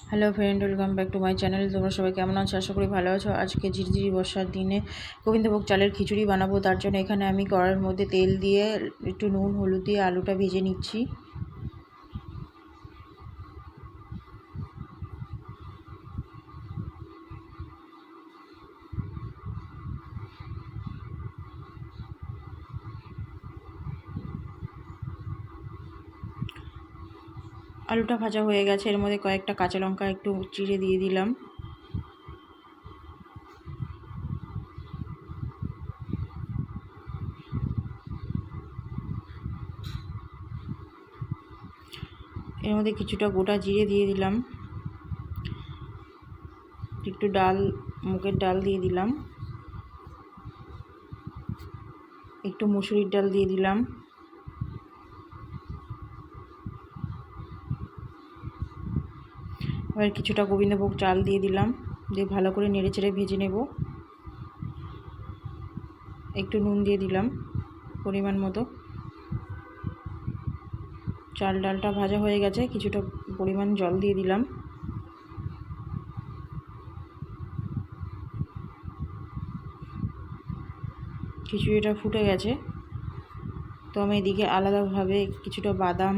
Hello friend, welcome back to my channel. তোমরা সবাই কেমন আছো? আশা করি ভালো আছো। আজকে ঝিরঝিরি বর্ষার দিনে গোবিন্দভোগ চালের খিচুড়ি বানাবো। তার জন্য এখানে আমি কড়াইয়ের মধ্যে তেল দিয়ে একটু নুন হলুদ দিয়ে আলুটা ভেজে নিচ্ছি। আলুটা ভাজা হয়ে গেছে, এর মধ্যে কয়েকটা কাঁচা লঙ্কা একটু চিড়ে দিয়ে দিলাম। এর মধ্যে কিছুটা গোটা জিরে দিয়ে দিলাম, একটু মুগের ডাল দিয়ে দিলাম, একটু মুসুরির ডাল দিয়ে দিলাম, এবার কিছুটা গোবিন্দভোগ চাল দিয়ে দিলাম, দিয়ে ভালো করে নেড়ে চেড়ে ভেজে নেব। একটু নুন দিয়ে দিলাম পরিমাণ মতো। চাল ডালটা ভাজা হয়ে গেছে, কিছুটা পরিমাণ জল দিয়ে দিলাম। খিচুড়িটা ফুটে গেছে, তো আমি এদিকে আলাদাভাবে কিছুটা বাদাম,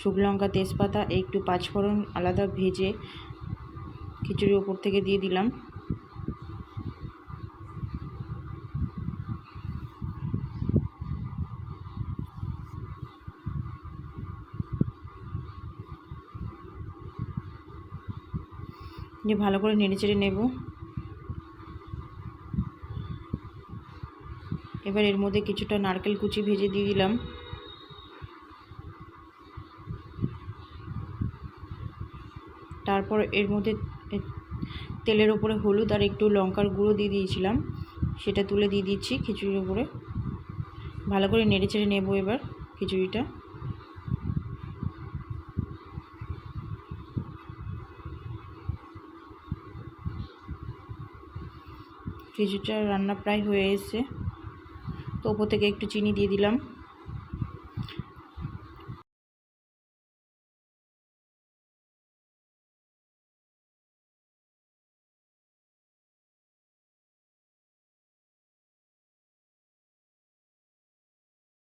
শুকনো লঙ্কা, তেজপাতা, একটু পাঁচফোড়ন আলাদা ভেজে খিচুড়ির ওপর থেকে দিয়ে দিলাম। দিয়ে ভালো করে নেড়েচেড়ে নেব। এবার এর মধ্যে কিছুটা নারকেল কুচি ভেজে দিয়ে দিলাম। তারপর এর মধ্যে তেলের ওপরে হলুদ আর একটু লঙ্কার গুঁড়ো দিয়ে দিয়েছিলাম, সেটা তুলে দিয়ে দিচ্ছি খিচুড়ির ওপরে। ভালো করে নেড়েচেড়ে নেব এবার খিচুড়িটা। খিচুড়িটা রান্না প্রায় হয়ে এসেছে, তো ওপর থেকে একটু চিনি দিয়ে দিলাম।